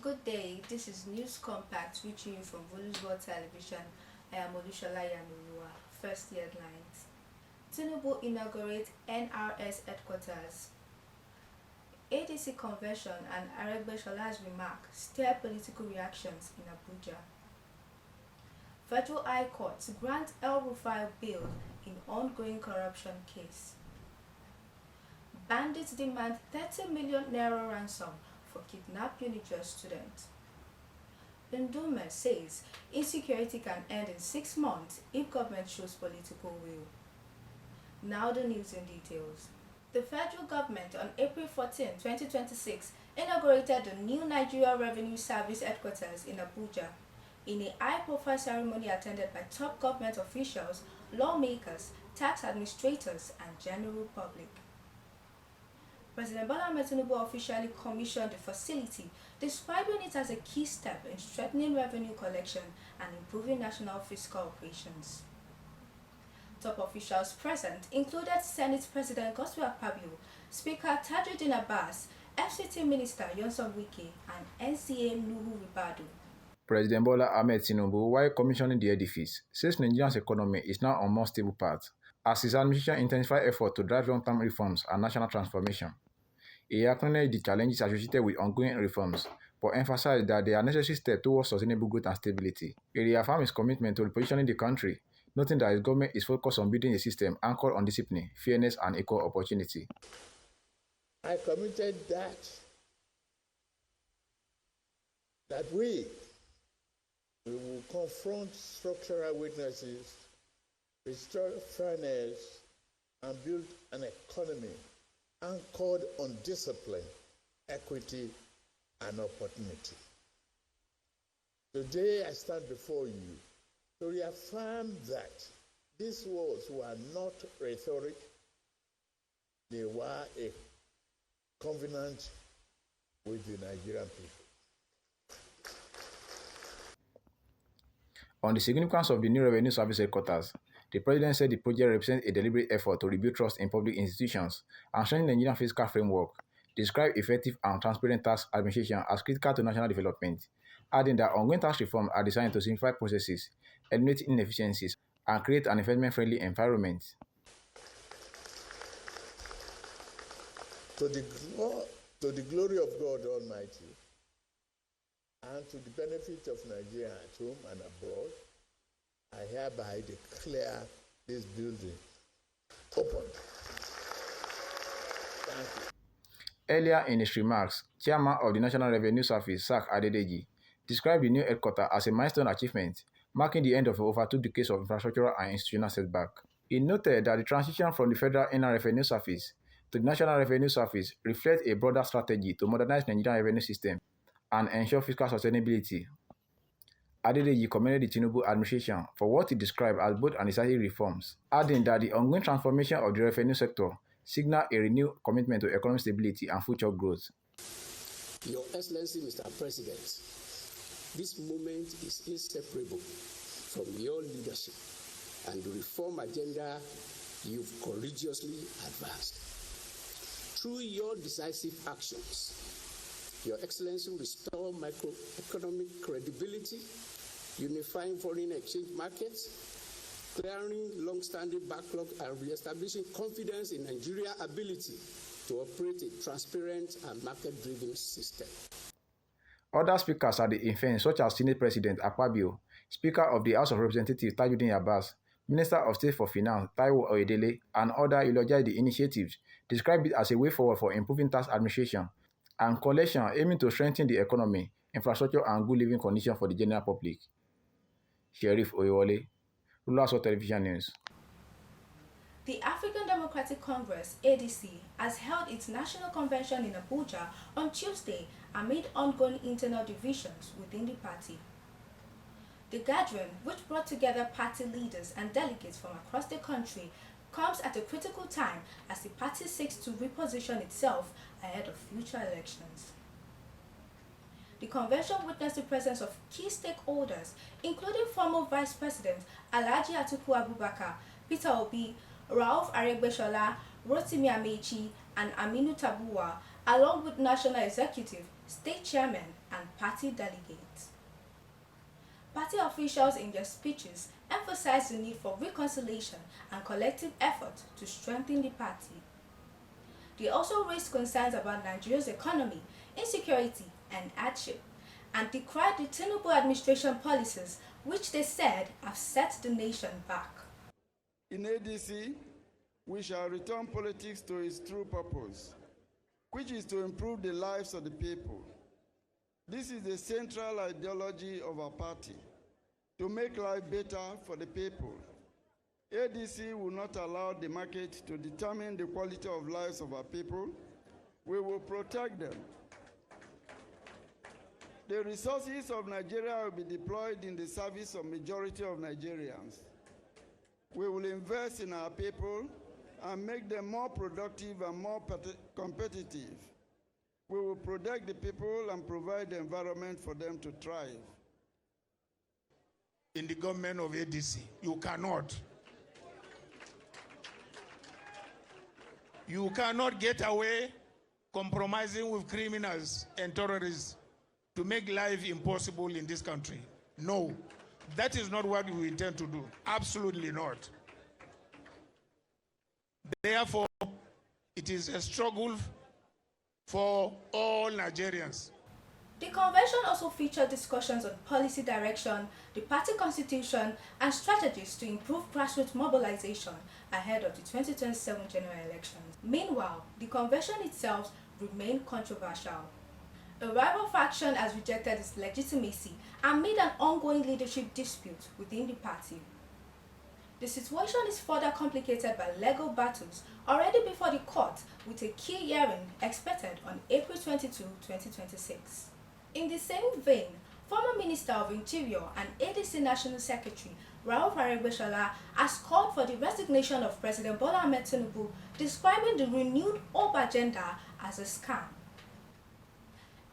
Good day, this is News Compact reaching you from Olusola television. I am Olusola Iyanuoluwa. First headlines. Tinubu inaugurates NRS headquarters. ADC convention and Aregbesola's remark stir political reactions in Abuja. Federal High Court grants El-Rufai bail in ongoing corruption case. Bandits demand 30 million naira ransom for kidnapped UNIJOS student. Ndume says insecurity can end in 6 months if government shows political will. Now the news in details. The federal government on April 14, 2026 inaugurated the new Nigeria Revenue Service headquarters in Abuja in a high-profile ceremony attended by top government officials, lawmakers, tax administrators and general public. President Bola Tinubu officially commissioned the facility, describing it as a key step in strengthening revenue collection and improving national fiscal operations. Top officials present included Senate President Akpabio, Speaker Tajuddin Abbas, FCT Minister Ransom and NCA Nuhu Ribadu. President Bola Ahmed Tinubu, while commissioning the edifice, says Nigeria's economy is now on more stable path as his administration intensifies efforts to drive long-term reforms and national transformation. He acknowledged the challenges associated with ongoing reforms, but emphasized that they are necessary steps towards sustainable growth and stability. He reaffirmed his commitment to repositioning the country, noting that his government is focused on building a system anchored on discipline, fairness, and equal opportunity. I committed that we will confront structural weaknesses, restore fairness, and build an economy anchored on discipline, equity, and opportunity. Today I stand before you to reaffirm that these words were not rhetoric, they were a covenant with the Nigerian people. On the significance of the new Revenue Service headquarters, the President said the project represents a deliberate effort to rebuild trust in public institutions and strengthen the Nigerian fiscal framework, described effective and transparent tax administration as critical to national development, adding that ongoing tax reforms are designed to simplify processes, eliminate inefficiencies, and create an investment-friendly environment. To the glory of God Almighty, and to the benefit of Nigeria at home and abroad, I hereby declare this building open. Thank you. Earlier in his remarks, Chairman of the National Revenue Service, SAC Adedeji, described the new headquarters as a milestone achievement, marking the end of over 2 decades of infrastructural and institutional setback. He noted that the transition from the Federal Inland Revenue Service to the National Revenue Service reflects a broader strategy to modernize the Nigerian revenue system and ensure fiscal sustainability. Adedeji commended the Tinubu administration for what he described as both necessary reforms, adding that the ongoing transformation of the revenue sector signals a renewed commitment to economic stability and future growth. Your Excellency, Mr. President, this moment is inseparable from your leadership and the reform agenda you've courageously advanced. Through your decisive actions, Your Excellency will restore macroeconomic credibility, unifying foreign exchange markets, clearing long-standing backlog and re-establishing confidence in Nigeria's ability to operate a transparent and market-driven system. Other speakers at the event, such as Senate President Akpabio, Speaker of the House of Representatives Tajuddin Abbas, Minister of State for Finance Taiwo Oyedele, and others eulogized the initiatives, described it as a way forward for improving tax administration and collection aiming to strengthen the economy, infrastructure, and good living conditions for the general public. Sheriff Oyewole, Olusola Television News. The African Democratic Congress, ADC, has held its national convention in Abuja on Tuesday amid ongoing internal divisions within the party. The gathering, which brought together party leaders and delegates from across the country, comes at a critical time as the party seeks to reposition itself ahead of future elections. The convention witnessed the presence of key stakeholders, including former Vice President Alhaji Atiku Abubakar, Peter Obi, Rauf Aregbesola, Rotimi Amechi, and Aminu Tabuwa, along with National Executive, State Chairman, and party delegates. Party officials in their speeches emphasized the need for reconciliation and collective effort to strengthen the party. They also raised concerns about Nigeria's economy, insecurity, and hardship, and decried the Tinubu administration policies, which they said have set the nation back. In ADC, we shall return politics to its true purpose, which is to improve the lives of the people. This is the central ideology of our party, to make life better for the people. ADC will not allow the market to determine the quality of lives of our people. We will protect them. The resources of Nigeria will be deployed in the service of majority of Nigerians. We will invest in our people and make them more productive and more competitive. We will protect the people and provide the environment for them to thrive. In the government of ADC, you cannot get away compromising with criminals and terrorists to make life impossible in this country. No, that is not what we intend to do. Absolutely not. Therefore, it is a struggle for all Nigerians. The convention also featured discussions on policy direction, the party constitution, and strategies to improve grassroots mobilization ahead of the 2027 general elections. Meanwhile, the convention itself remained controversial. A rival faction has rejected its legitimacy amid an ongoing leadership dispute within the party. The situation is further complicated by legal battles already before the court, with a key hearing expected on April 22, 2026. In the same vein, former Minister of Interior and ADC National Secretary Aregbesola has called for the resignation of President Bola Ahmed Tinubu, describing the renewed hope agenda as a scam.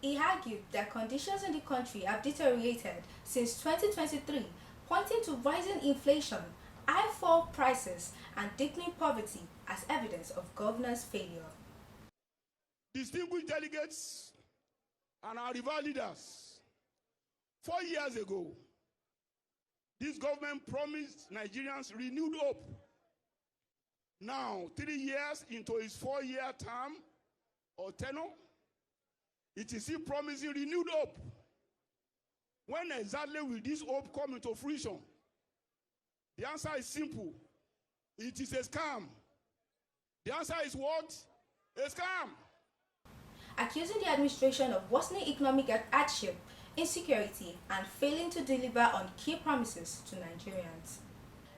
He argued that conditions in the country have deteriorated since 2023, pointing to rising inflation, high fuel prices, and deepening poverty as evidence of governance failure. Distinguished delegates and our rival leaders, 4 years ago, this government promised Nigerians renewed hope. Now, 3 years into its 4-year term or tenure, it is still promising renewed hope. When exactly will this hope come into fruition? The answer is simple. It is a scam. The answer is what? A scam. Accusing the administration of worsening economic hardship, insecurity, and failing to deliver on key promises to Nigerians.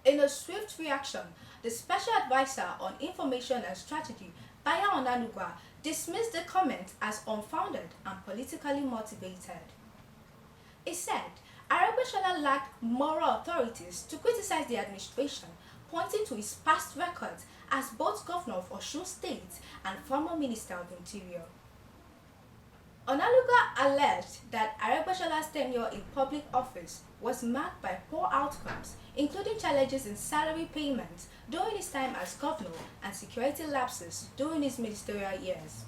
In a swift reaction, the Special Advisor on Information and Strategy, Iyanuoluwa, dismissed the comment as unfounded and politically motivated. He said Aregbesola lacked moral authorities to criticize the administration, pointing to his past records as both governor of Osun State and former Minister of Interior. Iyanuoluwa alleged that Aregbesola's tenure in public office was marked by poor outcomes, including challenges in salary payments during his time as governor and security lapses during his ministerial years.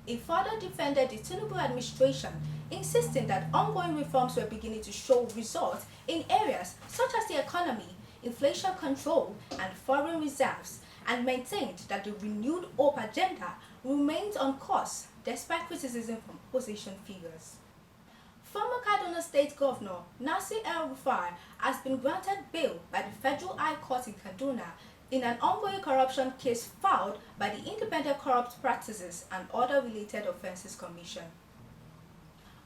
He further defended the Tinubu administration, insisting that ongoing reforms were beginning to show results in areas such as the economy, inflation control, and foreign reserves, and maintained that the renewed hope agenda remains on course despite criticism from opposition figures. Former Kaduna State Governor El-Rufai has been granted bail by the Federal High Court in Kaduna in an ongoing corruption case filed by the Independent Corrupt Practices and Other Related Offences Commission.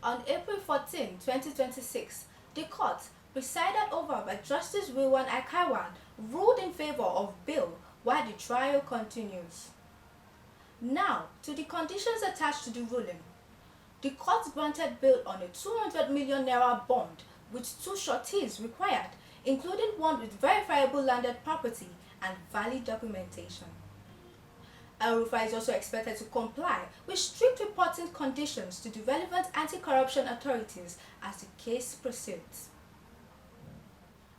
On April 14, 2026, the court, presided over by Justice Rilwan Akaiwan, ruled in favor of bail while the trial continues. Now, to the conditions attached to the ruling. The court granted bail on a 200 million naira bond with 2 sureties required, including one with verifiable landed property and valid documentation. El-Rufai is also expected to comply with strict reporting conditions to the relevant anti-corruption authorities as the case proceeds.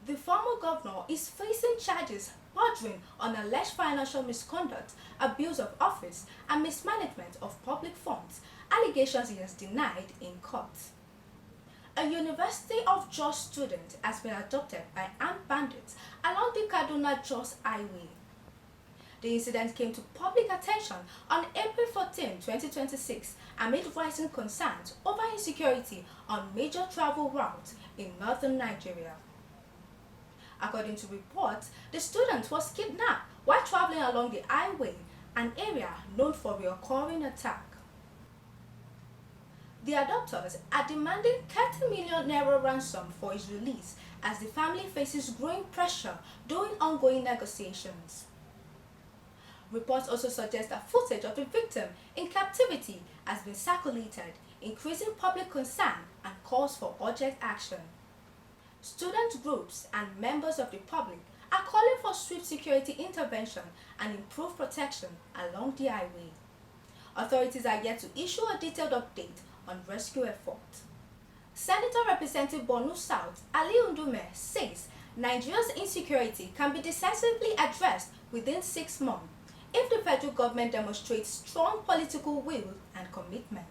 The former governor is facing charges bordering on alleged financial misconduct, abuse of office, and mismanagement of public funds, allegations he has denied in court. A University of Jos student has been abducted by armed bandits along the Kaduna-Jos highway. The incident came to public attention on April 14, 2026, amid rising concerns over insecurity on major travel routes in northern Nigeria. According to reports, the student was kidnapped while traveling along the highway, an area known for recurring attack. The abductors are demanding 30 million naira ransom for his release as the family faces growing pressure during ongoing negotiations. Reports also suggest that footage of the victim in captivity has been circulated, increasing public concern and calls for urgent action. Student groups and members of the public are calling for swift security intervention and improved protection along the highway. Authorities are yet to issue a detailed update on rescue efforts. Senator representing Borno South, Ali Ndume, says Nigeria's insecurity can be decisively addressed within 6 months if the federal government demonstrates strong political will and commitment.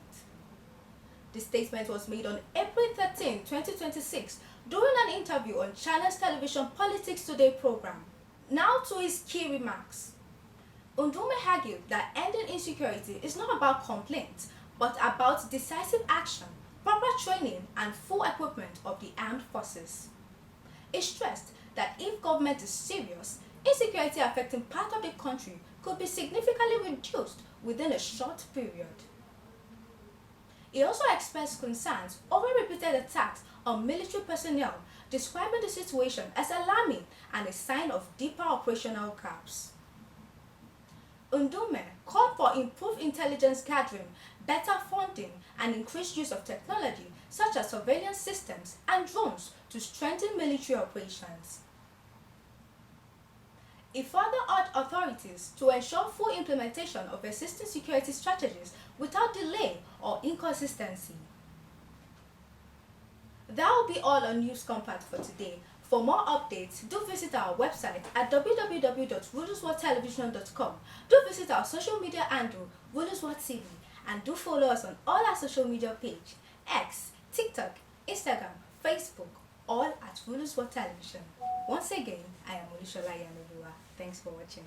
The statement was made on April 13, 2026, during an interview on China's television Politics Today program. Now to his key remarks. Ndume argued that ending insecurity is not about complaints, but about decisive action, proper training, and full equipment of the armed forces. He stressed that if government is serious, insecurity affecting part of the country could be significantly reduced within a short period. He also expressed concerns over repeated attacks on military personnel, describing the situation as alarming and a sign of deeper operational gaps. Ndume called for improved intelligence gathering, better funding, and increased use of technology such as surveillance systems and drones to strengthen military operations. He further urged authorities to ensure full implementation of existing security strategies without delay or inconsistency. That will be all on News Compact for today. For more updates, do visit our website at www.wuluswatelevision.com. Do visit our social media handle, WulusWat TV, and do follow us on all our social media page, X, TikTok, Instagram, Facebook, all at Wuluswat Television. Once again, I am Olusola Iyanuoluwa. Thanks for watching.